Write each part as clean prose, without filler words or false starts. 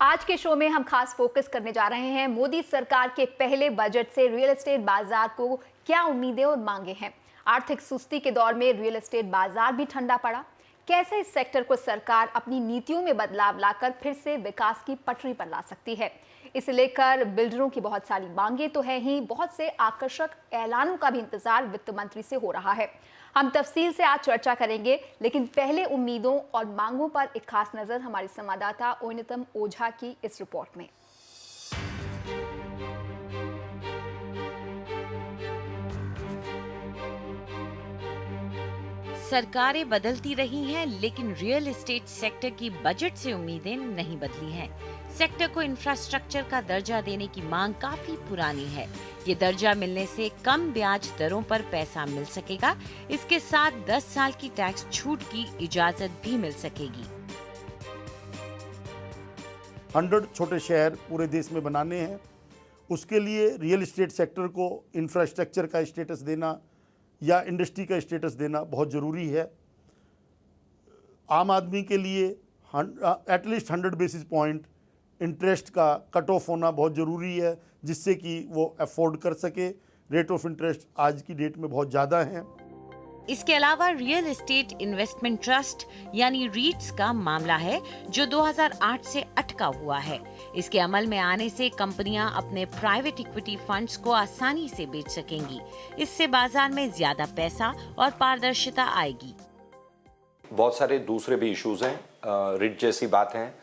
आज के शो में हम खास फोकस करने जा रहे हैं मोदी सरकार के पहले बजट से रियल एस्टेट बाजार को क्या उम्मीदें और मांगे हैं। आर्थिक सुस्ती के दौर में रियल एस्टेट बाजार भी ठंडा पड़ा। कैसे इस सेक्टर को सरकार अपनी नीतियों में बदलाव लाकर फिर से विकास की पटरी पर ला सकती है, इसे लेकर बिल्डरों की बहुत सारी मांगे तो है ही, बहुत से आकर्षक ऐलानों का भी इंतजार वित्त मंत्री से हो रहा है। हम तफसील से आज चर्चा करेंगे, लेकिन पहले उम्मीदों और मांगों पर एक खास नजर हमारी संवाददाता ओनितम ओझा की इस रिपोर्ट में। सरकारें बदलती रही हैं, लेकिन रियल एस्टेट सेक्टर की बजट से उम्मीदें नहीं बदली हैं। सेक्टर को इंफ्रास्ट्रक्चर का दर्जा देने की मांग काफी पुरानी है। ये दर्जा मिलने से कम ब्याज दरों पर पैसा मिल सकेगा। इसके साथ 10 साल की टैक्स छूट की इजाजत भी मिल सकेगी। 100 छोटे शहर पूरे देश में बनाने हैं। उसके लिए रियल एस्टेट सेक्टर को इंफ्रास्ट्रक्चर का स्टेटस देना या इंडस्ट्री का स्टेटस देना बहुत ज़रूरी है। आम आदमी के लिए एटलीस्ट 100 बेसिस पॉइंट इंटरेस्ट का कट ऑफ होना बहुत ज़रूरी है, जिससे कि वो अफोर्ड कर सके। रेट ऑफ इंटरेस्ट आज की डेट में बहुत ज़्यादा है। इसके अलावा रियल एस्टेट इन्वेस्टमेंट ट्रस्ट यानी रीट्स का मामला है, जो 2008 से अटका हुआ है। इसके अमल में आने से कंपनियां अपने प्राइवेट इक्विटी फंड्स को आसानी से बेच सकेंगी। इससे बाजार में ज्यादा पैसा और पारदर्शिता आएगी। बहुत सारे दूसरे भी इश्यूज हैं। रिट जैसी बात है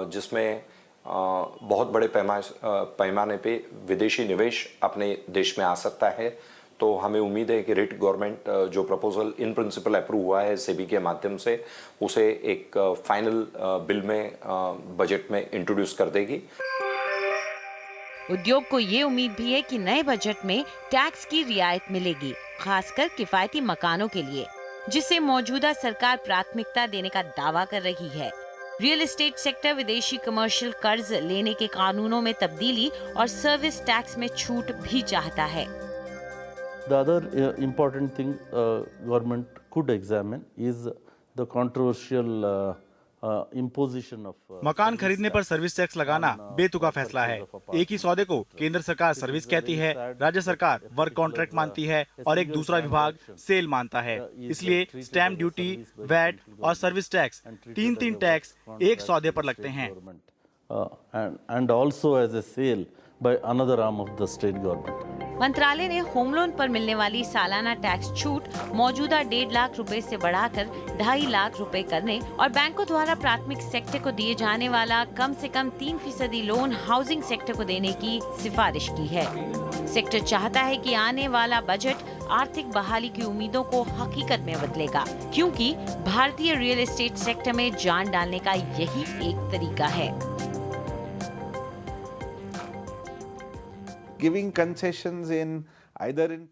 जिसमें बहुत बड़े पैमाने पे विदेशी निवेश अपने देश में आ सकता है। तो हमें उम्मीद है कि रिट गवर्नमेंट जो प्रपोजल इन प्रिंसिपल अप्रूव हुआ है सेबी के माध्यम से, उसे एक फाइनल बिल में बजट में इंट्रोड्यूस कर देगी। उद्योग को ये उम्मीद भी है कि नए बजट में टैक्स की रियायत मिलेगी, खासकर किफायती मकानों के लिए, जिसे मौजूदा सरकार प्राथमिकता देने का दावा कर रही है। रियल एस्टेट सेक्टर विदेशी कमर्शियल कर्ज लेने के कानूनों में तब्दीली और सर्विस टैक्स में छूट भी चाहता है। The other important thing government could examine is the controversial imposition of मकान खरीदने पर सर्विस टैक्स लगाना बेतुका फैसला है। एक ही सौदे को केंद्र सरकार सर्विस कहती है, राज्य सरकार वर्क कॉन्ट्रैक्ट मानती है और एक दूसरा विभाग सेल मानता है। इसलिए स्टैम्प ड्यूटी, वैट और सर्विस टैक्स, तीन टैक्स एक सौदे पर लगते हैं। and also as a sale by another arm of the state government. मंत्रालय ने होम लोन पर मिलने वाली सालाना टैक्स छूट मौजूदा 1.5 लाख रुपए से बढ़ाकर 2.5 लाख रुपए करने और बैंकों द्वारा प्राथमिक सेक्टर को दिए जाने वाला कम से कम 3% लोन हाउसिंग सेक्टर को देने की सिफारिश की है। सेक्टर चाहता है कि आने वाला बजट आर्थिक बहाली की उम्मीदों को हकीकत में बदलेगा, क्योंकि भारतीय रियल एस्टेट सेक्टर में जान डालने का यही एक तरीका है।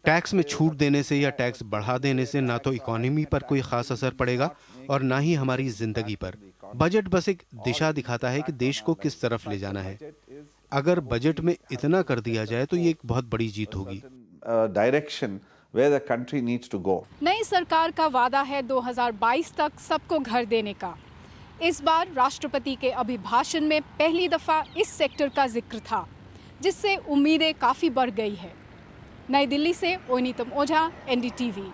टैक्स में छूट देने से या टैक्स बढ़ा देने से ना तो इकोनॉमी पर कोई खास असर पड़ेगा और ना ही हमारी जिंदगी पर। बजट बस एक दिशा दिखाता है कि देश को किस तरफ ले जाना है। अगर बजट में इतना कर दिया जाए तो ये एक बहुत बड़ी जीत होगी। नई सरकार का वादा है 2022 तक सबको घर देने का। इस बार राष्ट्रपति के अभिभाषण में पहली दफा इस सेक्टर का जिक्र था, जिससे उम्मीदें काफी बढ़ गई है। नई दिल्ली से ओनितम ओझा, एनडीटीवी।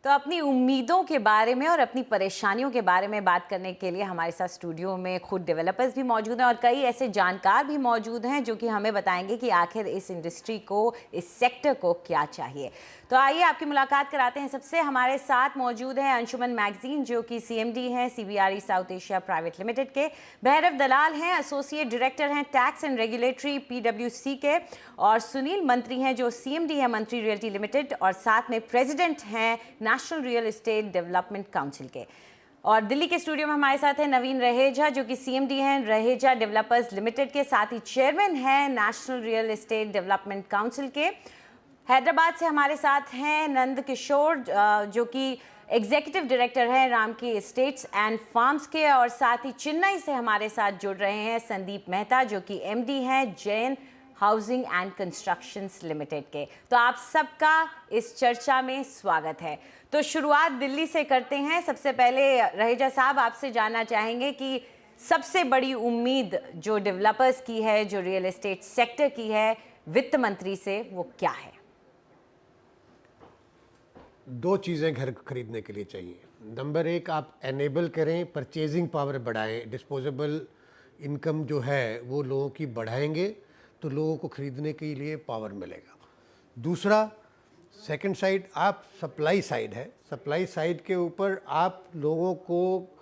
तो अपनी उम्मीदों के बारे में और अपनी परेशानियों के बारे में बात करने के लिए हमारे साथ स्टूडियो में खुद डेवलपर्स भी मौजूद हैं और कई ऐसे जानकार भी मौजूद हैं जो कि हमें बताएंगे कि आखिर इस इंडस्ट्री को, इस सेक्टर को क्या चाहिए। तो आइए आपकी मुलाकात कराते हैं। सबसे हमारे साथ मौजूद हैं अंशुमन मैगजीन, जो कि सीएमडी हैं CBRE south Asia private limited के। भैरव दलाल हैं, एसोसिएट डायरेक्टर हैं टैक्स एंड रेगुलेटरी PwC के। और सुनील मंत्री हैं, जो CMD है मंत्री रियल्टी लिमिटेड और साथ में प्रेसिडेंट हैं national real estate development council के। और दिल्ली के स्टूडियो में हमारे साथ है नवीन रहेजा, जो कि CMD हैं रहेजा डेवलपर्स लिमिटेड के, साथ ही चेयरमैन हैं national real estate development council के। हैदराबाद से हमारे साथ हैं नंद किशोर, जो कि एग्जीक्यूटिव डायरेक्टर हैं राम की एस्टेट्स एंड फार्म्स के। और साथ ही चेन्नई से हमारे साथ जुड़ रहे हैं संदीप मेहता, जो कि MD हैं Jain housing and constructions limited के। तो आप सबका इस चर्चा में स्वागत है। तो शुरुआत दिल्ली से करते हैं। सबसे पहले रहेजा साहब, आपसे जानना चाहेंगे कि सबसे बड़ी उम्मीद जो डेवलपर्स की है, जो रियल एस्टेट सेक्टर की है, वित्त मंत्री से, वो क्या है? दो चीज़ें घर खरीदने के लिए चाहिए। नंबर एक, आप एनेबल करें, परचेजिंग पावर बढ़ाएं, डिस्पोजेबल इनकम जो है वो लोगों की बढ़ाएंगे तो लोगों को खरीदने के लिए पावर मिलेगा। दूसरा, सेकंड साइड, आप सप्लाई साइड है, सप्लाई साइड के ऊपर आप लोगों को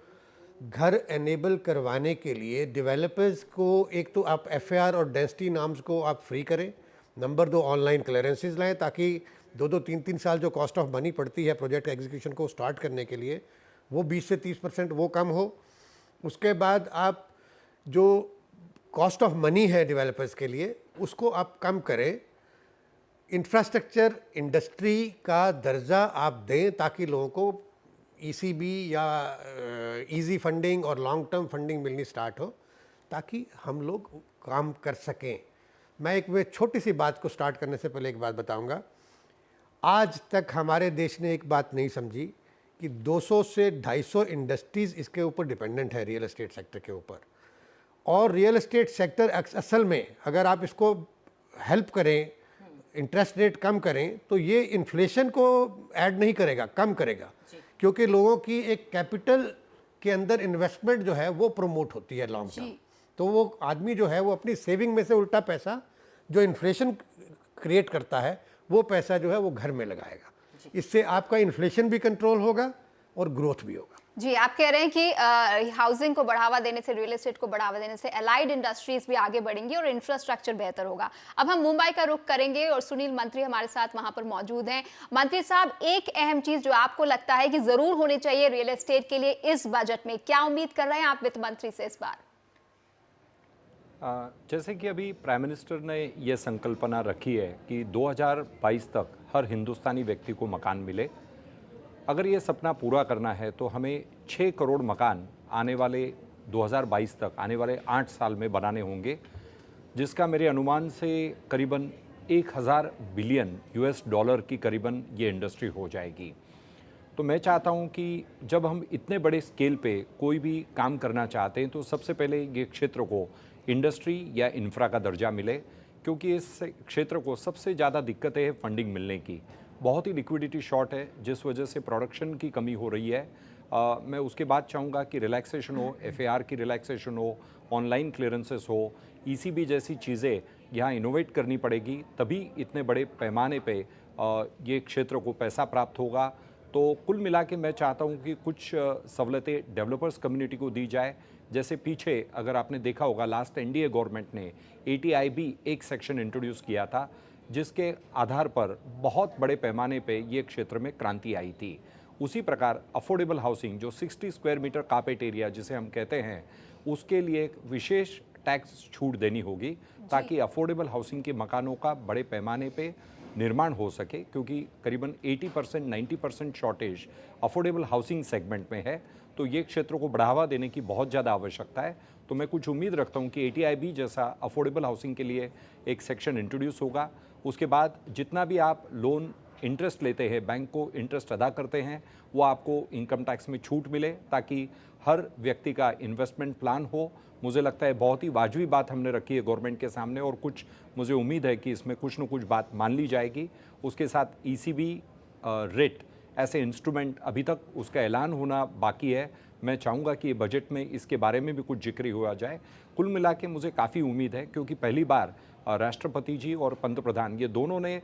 घर एनेबल करवाने के लिए डेवलपर्स को एक तो आप FAR और डेंसिटी नॉर्म्स को आप फ्री करें। नंबर दो, ऑनलाइन क्लियरेंसेस लाएं ताकि 2-3 साल जो कॉस्ट ऑफ मनी पड़ती है प्रोजेक्ट एग्जीक्यूशन को स्टार्ट करने के लिए, वो 20 से 30% वो कम हो। उसके बाद आप जो कॉस्ट ऑफ मनी है डेवलपर्स के लिए उसको आप कम करें। इंफ्रास्ट्रक्चर इंडस्ट्री का दर्जा आप दें ताकि लोगों को ECB या इजी फंडिंग और लॉन्ग टर्म फंडिंग मिलनी स्टार्ट हो ताकि हम लोग काम कर सकें। मैं एक वे छोटी सी बात को स्टार्ट करने से पहले एक बात बताऊंगा। आज तक हमारे देश ने एक बात नहीं समझी कि 200 से 250 इंडस्ट्रीज़ इसके ऊपर डिपेंडेंट है, रियल एस्टेट सेक्टर के ऊपर। और रियल एस्टेट सेक्टर असल में अगर आप इसको हेल्प करें, इंटरेस्ट रेट कम करें, तो ये इन्फ्लेशन को ऐड नहीं करेगा, कम करेगा, क्योंकि लोगों की एक कैपिटल के अंदर इन्वेस्टमेंट जो है वो प्रमोट होती है लॉन्ग टर्म। तो वो आदमी जो है वो अपनी सेविंग में से उल्टा पैसा जो इन्फ्लेशन क्रिएट करता है वो पैसा जो है वो घर में लगाएगा। इससे आपका इन्फ्लेशन भी कंट्रोल होगा और ग्रोथ भी होगा। जी, आप कह रहे हैं कि हाउसिंग को बढ़ावा देने से, रियल एस्टेट को बढ़ावा देने से एलाइड इंडस्ट्रीज भी आगे बढ़ेंगी और इंफ्रास्ट्रक्चर बेहतर होगा। अब हम मुंबई का रुख करेंगे और सुनील मंत्री हमारे साथ वहां पर मौजूद हैं। मंत्री साहब, एक अहम चीज जो आपको लगता है कि जरूर होनी चाहिए रियल एस्टेट के लिए इस बजट में, क्या उम्मीद कर रहे हैं आप वित्त मंत्री से इस बार? जैसे कि अभी प्राइम मिनिस्टर ने यह संकल्पना रखी है कि 2022 तक हर हिंदुस्तानी व्यक्ति को मकान मिले। अगर ये सपना पूरा करना है तो हमें 6 करोड़ मकान आने वाले 2022 तक, आने वाले 8 साल में बनाने होंगे, जिसका मेरे अनुमान से करीबन 1000 बिलियन US$ की करीबन ये इंडस्ट्री हो जाएगी। तो मैं चाहता हूँ कि जब हम इतने बड़े स्केल पे कोई भी काम करना चाहते हैं तो सबसे पहले ये क्षेत्र को इंडस्ट्री या इंफ्रा का दर्जा मिले, क्योंकि इस क्षेत्र को सबसे ज़्यादा दिक्कत है फंडिंग मिलने की। बहुत ही लिक्विडिटी शॉर्ट है, जिस वजह से प्रोडक्शन की कमी हो रही है। मैं उसके बाद चाहूँगा कि रिलैक्सेशन हो, FAR की रिलैक्सेशन हो, ऑनलाइन क्लियरेंसेस हो, ECB जैसी चीज़ें यहाँ इनोवेट करनी पड़ेगी, तभी इतने बड़े पैमाने पे ये क्षेत्र को पैसा प्राप्त होगा। तो कुल मिला के मैं चाहता हूँ कि कुछ सहूलतें डेवलपर्स कम्युनिटी को दी जाए। जैसे पीछे अगर आपने देखा होगा, लास्ट NDA गवर्नमेंट ने ATIB एक सेक्शन इंट्रोड्यूस किया था, जिसके आधार पर बहुत बड़े पैमाने पे ये क्षेत्र में क्रांति आई थी। उसी प्रकार अफोर्डेबल हाउसिंग, जो 60 स्क्वायर मीटर कार्पेट एरिया जिसे हम कहते हैं, उसके लिए एक विशेष टैक्स छूट देनी होगी ताकि अफोर्डेबल हाउसिंग के मकानों का बड़े पैमाने पे निर्माण हो सके, क्योंकि करीबन 80% 90% शॉर्टेज अफोर्डेबल हाउसिंग सेगमेंट में है। तो ये क्षेत्र को बढ़ावा देने की बहुत ज़्यादा आवश्यकता है। तो मैं कुछ उम्मीद रखता हूँ कि ATIB जैसा अफोर्डेबल हाउसिंग के लिए एक सेक्शन इंट्रोड्यूस होगा। उसके बाद जितना भी आप लोन इंटरेस्ट लेते हैं, बैंक को इंटरेस्ट अदा करते हैं, वो आपको इनकम टैक्स में छूट मिले ताकि हर व्यक्ति का इन्वेस्टमेंट प्लान हो। मुझे लगता है बहुत ही वाजबी बात हमने रखी है गवर्नमेंट के सामने, और कुछ मुझे उम्मीद है कि इसमें कुछ न कुछ बात मान ली जाएगी। उसके साथ ECB रेट ऐसे इंस्ट्रूमेंट, अभी तक उसका ऐलान होना बाकी है। मैं चाहूँगा कि ये बजट में इसके बारे में भी कुछ जिक्र हुआ जाए। कुल मिला के मुझे काफ़ी उम्मीद है, क्योंकि पहली बार राष्ट्रपति जी और पंतप्रधान ये दोनों ने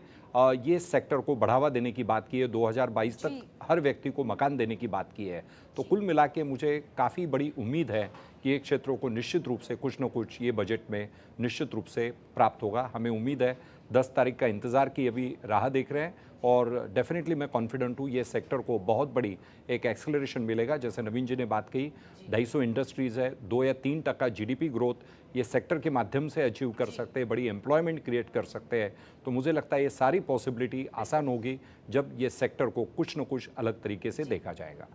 ये सेक्टर को बढ़ावा देने की बात की है। 2022 तक हर व्यक्ति को मकान देने की बात की है। तो कुल मिला के मुझे काफ़ी बड़ी उम्मीद है कि एक क्षेत्रों को निश्चित रूप से कुछ न कुछ ये बजट में निश्चित रूप से प्राप्त होगा। हमें उम्मीद है 10 तारीख का इंतज़ार की अभी राह देख रहे हैं, और डेफिनेटली मैं कॉन्फिडेंट हूँ ये सेक्टर को बहुत बड़ी एक एक्सेलरेशन मिलेगा। जैसे नवीन जी ने बात कही, 250 इंडस्ट्रीज़ है, 2 या 3% GDP ग्रोथ ये सेक्टर के माध्यम से अचीव कर सकते हैं, बड़ी एम्प्लॉयमेंट क्रिएट कर सकते हैं। तो मुझे लगता है ये सारी पॉसिबिलिटी आसान होगी जब ये सेक्टर को कुछ न कुछ अलग तरीके से देखा जाएगा।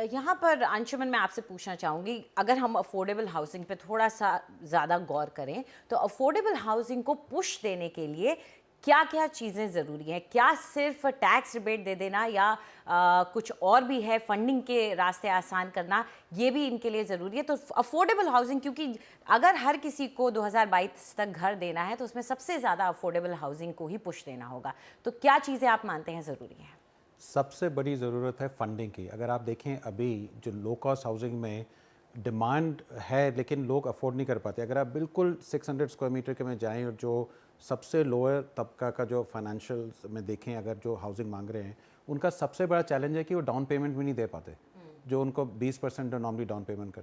यहाँ पर अंशुमन, मैं आपसे पूछना चाहूँगी, अगर हम अफोर्डेबल हाउसिंग पे थोड़ा सा ज़्यादा गौर करें तो अफोर्डेबल हाउसिंग को पुश देने के लिए क्या क्या चीज़ें ज़रूरी हैं? क्या सिर्फ टैक्स रिबेट दे देना या कुछ और भी है, फंडिंग के रास्ते आसान करना, ये भी इनके लिए ज़रूरी है? तो अफोर्डेबल हाउसिंग, क्योंकि अगर हर किसी को 2022 तक घर देना है तो उसमें सबसे ज़्यादा अफोर्डेबल हाउसिंग को ही पुश देना होगा। तो क्या चीज़ें आप मानते हैं ज़रूरी हैं? सबसे बड़ी ज़रूरत है फंडिंग की। अगर आप देखें अभी जो लो कॉस्ट हाउसिंग में डिमांड है लेकिन लोग अफोर्ड नहीं कर पाते। अगर आप बिल्कुल 600 स्क्वायर मीटर के में जाएं और जो सबसे लोअर तबका का जो फाइनेंशियल में देखें, अगर जो हाउसिंग मांग रहे हैं, उनका सबसे बड़ा चैलेंज है कि वो डाउन पेमेंट भी नहीं दे पाते, जो उनको 20% नॉर्मली डाउन पेमेंट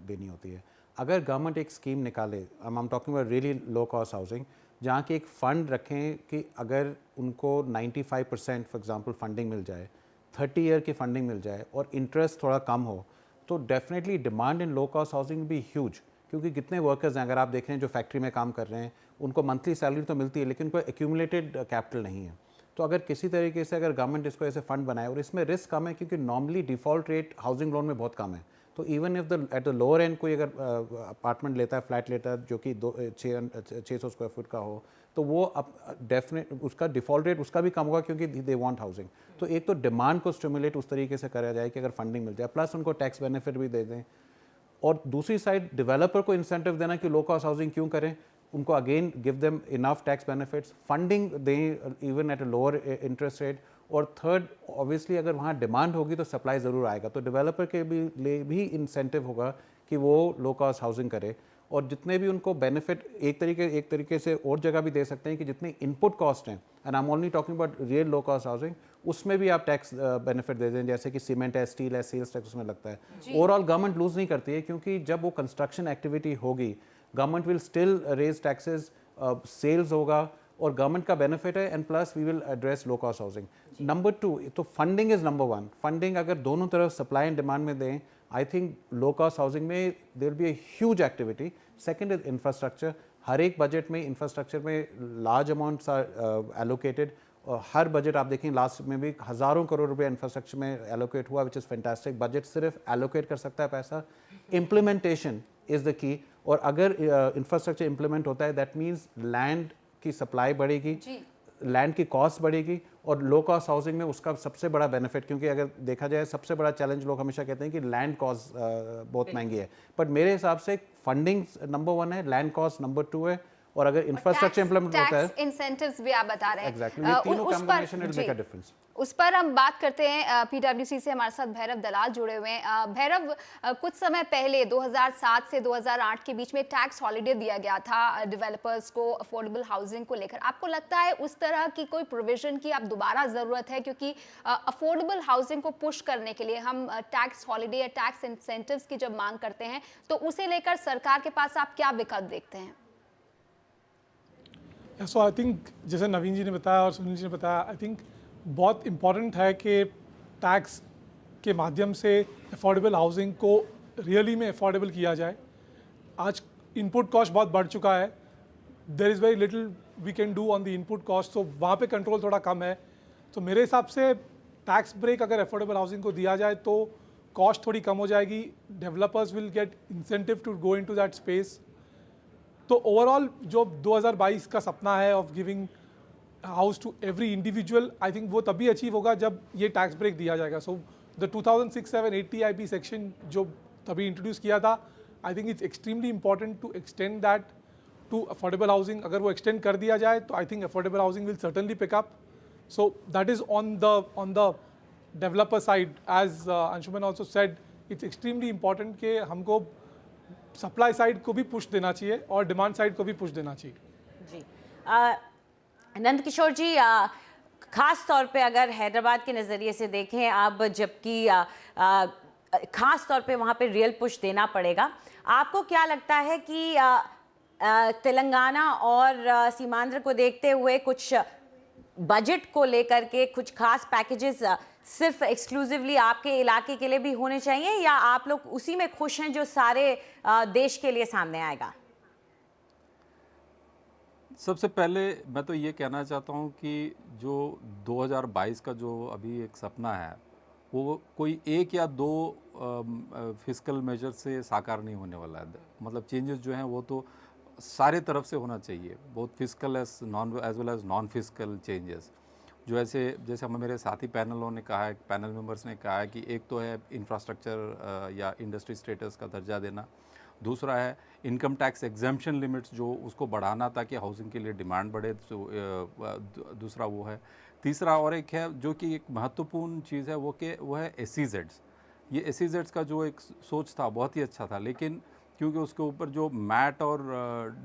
देनी होती है। अगर गवर्नमेंट एक स्कीम निकाले, I am talking about really low cost housing, जहाँ की एक फ़ंड रखें कि अगर उनको 95% फॉर एग्जांपल फंडिंग मिल जाए, 30 ईयर की फंडिंग मिल जाए और इंटरेस्ट थोड़ा कम हो, तो definitely demand in low cost housing भी ह्यूज। क्योंकि कितने वर्कर्स हैं, अगर आप देख रहे हैं जो फैक्ट्री में काम कर रहे हैं, उनको मंथली सैलरी तो मिलती है लेकिन कोई एक्यूमुलेटेड कैपिटल नहीं है। तो अगर किसी तरीके से अगर गवर्नमेंट इसको ऐसे फंड बनाए, और इसमें रिस्क कम है क्योंकि normally default rate housing loan में बहुत कम है। तो even if at the lower and कोई अगर अपार्टमेंट लेता है, फ्लैट लेता है जो कि 600 स्क्वायर फुट का हो, तो वो अब डेफिनेट उसका डिफ़ॉल्ट रेट उसका भी कम होगा क्योंकि दे वांट हाउसिंग। तो एक तो डिमांड को स्टिमुलेट उस तरीके से करा जाए कि अगर फंडिंग मिल जाए, प्लस उनको टैक्स बेनिफिट भी दे दें, और दूसरी साइड डेवलपर को इंसेंटिव देना कि लो कॉस्ट हाउसिंग क्यों करें, उनको again give them enough tax benefits, funding दें even at a lower interest rate, और थर्ड ऑब्वियसली अगर वहाँ डिमांड होगी तो सप्लाई ज़रूर आएगा, तो डेवलपर के लिए भी इंसेंटिव होगा कि वो लो कॉस्ट हाउसिंग करे। और जितने भी उनको बेनिफिट एक तरीके से और जगह भी दे सकते हैं कि जितनी इनपुट कॉस्ट हैं, and I am only talking about real low cost housing, उसमें भी आप टैक्स बेनिफिट दे दें, जैसे कि सीमेंट है, स्टील है, सेल्स टैक्स उसमें लगता है। ओवरऑल गवर्नमेंट लूज नहीं करती है क्योंकि जब वो कंस्ट्रक्शन एक्टिविटी होगी, government will still raise taxes, sales होगा और गवर्नमेंट का बेनिफिट है, and plus we will address low cost housing. Number 2, तो फंडिंग इज़ नंबर 1। फंडिंग अगर दोनों तरफ सप्लाई एंड डिमांड में दें, I think low cost housing में there be a huge activity. Second is infrastructure. हर एक बजट में इंफ्रास्ट्रक्चर में लार्ज अमाउंट्स आर एलोकेटेड, और हर बजट आप देखें लास्ट में भी हज़ारों करोड़ रुपए इंफ्रास्ट्रक्चर में एलोकेट हुआ, विच इज़ फैंटास्टिक। बजट सिर्फ एलोकेट कर सकता है पैसा, इम्प्लीमेंटेशन इज़ द की। और अगर इंफ्रास्ट्रक्चर इम्प्लीमेंट होता है, दैट मीन्स लैंड की सप्लाई बढ़ेगी, लैंड की कॉस्ट बढ़ेगी, और लो कॉस्ट हाउसिंग में उसका सबसे बड़ा बेनिफिट, क्योंकि अगर देखा जाए सबसे बड़ा चैलेंज लोग हमेशा कहते हैं कि लैंड कॉस्ट बहुत महंगी है, बट मेरे हिसाब से फंडिंग नंबर 1 है, लैंड कॉस्ट नंबर 2 है, और अगर इंफ्रास्ट्रक्चर इंप्लीमेंट होता है, इंसेंटिव्स भी आप बता रहे हैं। एग्जैक्टली, ये तीनों combination will make a difference. उस पर हम बात करते हैं। पीडब्ल्यूसी से हमारे साथ भैरव दलाल जुड़े हुए हैं। भैरव, कुछ समय पहले 2007 से 2008 के बीच में टैक्स हॉलिडे दिया गया था डेवलपर्स को अफोर्डेबल हाउसिंग को लेकर। आपको लगता है उस तरह की कोई प्रोविजन की अब दोबारा ज़रूरत है? क्योंकि अफोर्डेबल हाउसिंग को पुश करने के लिए हम टैक्स हॉलिडे या टैक्स इंसेंटिव्स की जब मांग करते हैं तो उसे लेकर सरकार के पास आप क्या विकल्प देखते हैं? सो आई थिंक जैसे नवीन जी ने बताया और सुनील जी ने बताया, आई थिंक बहुत इम्पॉर्टेंट है कि टैक्स के माध्यम से अफोर्डेबल हाउसिंग को रियली में अफोर्डेबल किया जाए। आज इनपुट कॉस्ट बहुत बढ़ चुका है, there is very little we can do on the input cost, तो वहाँ पे कंट्रोल थोड़ा कम है। तो मेरे हिसाब से टैक्स ब्रेक अगर अफोर्डेबल हाउसिंग को दिया जाए तो कॉस्ट थोड़ी कम हो जाएगी, developers will get incentive to go into that space. तो ओवरऑल जो 2022 का सपना है of giving house to every individual, I think वो तभी अचीव होगा जब ये टैक्स ब्रेक दिया जाएगा। सो द 2006-7 TIP सेक्शन जो तभी इंट्रोड्यूस किया था, I think it's extremely important to extend that to affordable housing. अगर वो एक्सटेंड कर दिया जाए तो I think affordable housing will certainly pick up. So that is on the developer side. As Anshuman also said, it's extremely important कि हमको supply side को भी पुश देना चाहिए और डिमांड साइड को भी पुश देना चाहिए। जी नंद किशोर जी, खास तौर पे अगर हैदराबाद के नज़रिए से देखें अब, जबकि खास तौर पे वहाँ पे रियल पुश देना पड़ेगा, आपको क्या लगता है कि तेलंगाना और सीमांध्र को देखते हुए कुछ बजट को लेकर के कुछ खास पैकेजेस सिर्फ एक्सक्लूसिवली आपके इलाके के लिए भी होने चाहिए, या आप लोग उसी में खुश हैं जो सारे देश के लिए सामने आएगा? सबसे पहले मैं तो ये कहना चाहता हूँ कि जो 2022 का जो अभी एक सपना है, वो कोई एक या दो फिस्कल मेजर से साकार नहीं होने वाला है। मतलब चेंजेस जो हैं वो तो सारे तरफ से होना चाहिए, both physical as well as non physical changes. जो जैसे हम मेरे साथी पैनलों ने कहा है, पैनल मेंबर्स ने कहा है कि एक तो है इंफ्रास्ट्रक्चर या इंडस्ट्री स्टेटस का दर्जा देना, दूसरा है इनकम टैक्स एग्जेम्पशन लिमिट्स जो उसको बढ़ाना ताकि हाउसिंग के लिए डिमांड बढ़े, तो दूसरा वो है। तीसरा और एक है जो कि एक महत्वपूर्ण चीज़ है वो है SEZs। ये SEZs का जो एक सोच था बहुत ही अच्छा था, लेकिन क्योंकि उसके ऊपर जो मैट और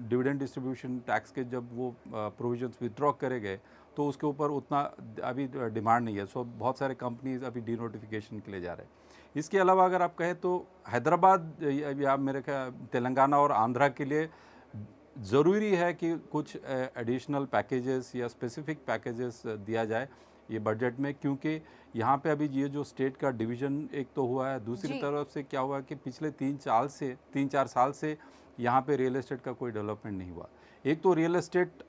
डिविडेंड डिस्ट्रीब्यूशन टैक्स के जब वो प्रोविजंस विथड्रॉ करे गए तो उसके ऊपर उतना अभी डिमांड नहीं है। सो बहुत सारे कंपनीज अभी डीनोटिफिकेशन के लिए जा रहे हैं। इसके अलावा अगर आप कहें तो हैदराबाद या मेरे ख्याल तेलंगाना और आंध्रा के लिए ज़रूरी है कि कुछ एडिशनल पैकेजेस या स्पेसिफिक पैकेजेस दिया जाए ये बजट में, क्योंकि यहाँ पे अभी ये जो स्टेट का डिवीज़न एक तो हुआ है, दूसरी तरफ से क्या हुआ कि पिछले 3-4 साल से यहाँ पे रियल एस्टेट का कोई डेवलपमेंट नहीं हुआ। एक तो real estate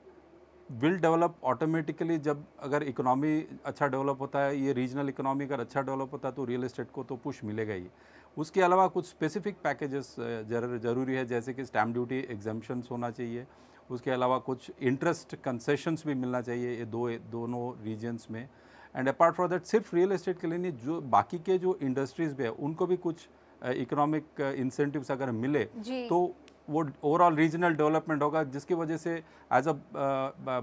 will develop automatically जब अगर इकोनॉमी अच्छा डेवलप होता है, ये रीजनल इकोनॉमी अगर अच्छा डेवलप होता है तो रियल एस्टेट को तो पुश मिलेगा ही। उसके अलावा कुछ स्पेसिफिक पैकेजेस ज़रूरी है, जैसे कि स्टैम्प ड्यूटी एग्जम्पशंस होना चाहिए, उसके अलावा कुछ इंटरेस्ट कंसेशंस भी मिलना चाहिए ये दोनों रीजन्स में। एंड अपार्ट फ्रॉम दैट सिर्फ रियल एस्टेट के लिए नहीं, जो बाकी के जो इंडस्ट्रीज़ भी है उनको भी कुछ इकोनॉमिक इंसेंटिव्स अगर मिले तो वो ओवरऑल रीजनल डेवलपमेंट होगा, जिसकी वजह से as a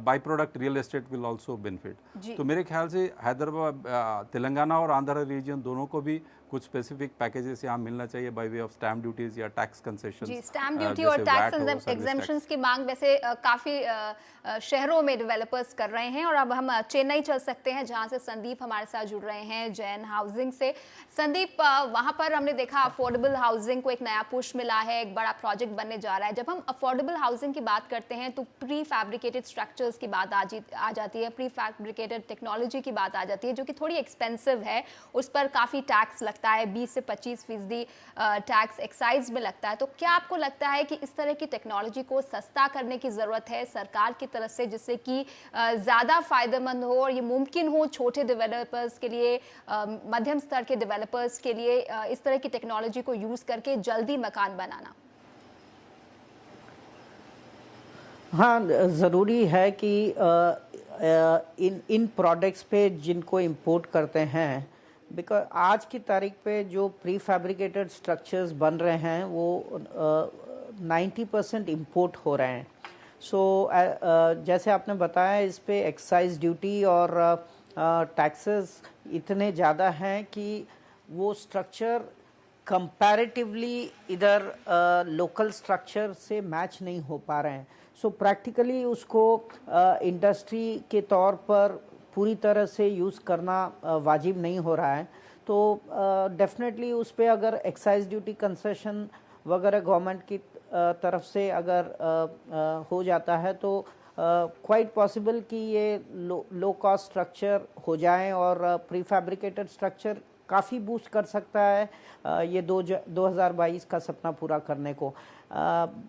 by product real estate will also benefit. तो मेरे ख्याल से हैदराबाद, तेलंगाना और आंध्र रीजन दोनों को भी कुछ स्पेसिफिक पैकेजेस यहाँ मिलना चाहिए by way of stamp duties या टैक्स कंसेशंस। जी, स्टैम्प ड्यूटी और टैक्स एग्जेम्पशंस की मांग वैसे काफ़ी शहरों में डेवलपर्स कर रहे हैं। और अब हम चेन्नई चल सकते हैं जहां से संदीप हमारे साथ जुड़ रहे हैं जैन हाउसिंग से। संदीप, वहां पर हमने देखा अफोर्डेबल हाउसिंग को एक नया पुश मिला है, एक बड़ा प्रोजेक्ट बनने जा रहा है। जब हम अफोर्डेबल हाउसिंग की बात करते हैं तो प्री फैब्रिकेटेड स्ट्रक्चर्स की बात आ जाती है, प्री फैब्रिकेटेड टेक्नोलॉजी की बात आ जाती है, जो कि थोड़ी एक्सपेंसिव है, उस पर काफ़ी टैक्स लगता है, 20 से 25% टैक्स एक्साइज में लगता है। तो क्या आपको लगता है कि इस तरह की टेक्नोलॉजी को सस्ता करने की ज़रूरत है सरकार की तरफ से, जिससे कि ज़्यादा फायदेमंद हो और ये मुमकिन हो छोटे डेवलपर्स के लिए, मध्यम स्तर के डेवलपर्स के लिए इस तरह की टेक्नोलॉजी को यूज़ करके जल्दी मकान बनाना? हाँ, ज़रूरी है कि इन प्रोडक्ट्स पे जिनको इंपोर्ट करते हैं, बिकॉज आज की तारीख पे जो प्री फैब्रिकेटेड स्ट्रक्चर्स बन रहे हैं वो 90% इंपोर्ट हो रहे हैं। सो जैसे आपने बताया, इस पे एक्साइज ड्यूटी और टैक्सेस इतने ज़्यादा हैं कि वो स्ट्रक्चर कंपैरेटिवली इधर लोकल स्ट्रक्चर से मैच नहीं हो पा रहे हैं। सो प्रैक्टिकली उसको इंडस्ट्री के तौर पर पूरी तरह से यूज़ करना वाजिब नहीं हो रहा है। तो डेफिनेटली उस पर अगर एक्साइज ड्यूटी कंसेशन वगैरह गवर्नमेंट की तरफ से अगर हो जाता है तो क्वाइट पॉसिबल कि ये लो कॉस्ट स्ट्रक्चर हो जाए और प्री फैब्रिकेटेड स्ट्रक्चर काफ़ी बूस्ट कर सकता है ये 2022 का सपना पूरा करने को।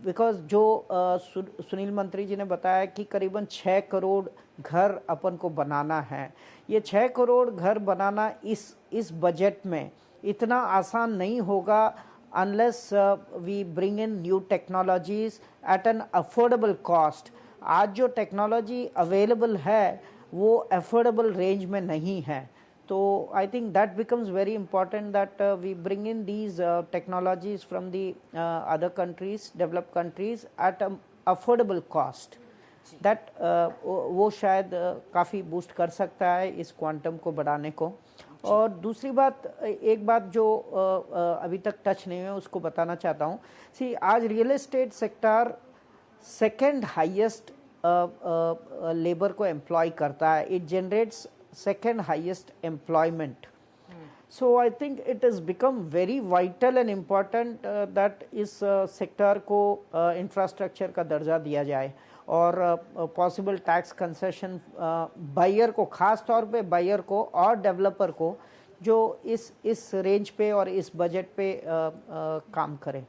बिकॉज जो सुनील मंत्री जी ने बताया कि करीबन 6 करोड़ घर अपन को बनाना है, ये 6 करोड़ घर बनाना इस बजट में इतना आसान नहीं होगा unless we bring in new technologies at an affordable cost. आज जो टेक्नोलॉजी अवेलेबल है वो अफोर्डेबल रेंज में नहीं है। तो I think that becomes very important that we bring in these technologies from the other countries, developed countries at an affordable cost. That वो शायद काफ़ी बूस्ट कर सकता है इस क्वांटम को बढ़ाने को। और दूसरी बात, एक बात जो अभी तक टच नहीं है उसको बताना चाहता हूँ। सी, आज real estate sector second highest labour को एम्प्लॉय करता है। It generates second highest employment. So I think it has become very vital and important that इस सेक्टर को इंफ्रास्ट्रक्चर का दर्जा दिया जाए और पॉसिबल टैक्स कंसेशन बायर को, ख़ास तौर पे बायर को और डेवलपर को जो इस रेंज पे और इस बजट पे काम करें।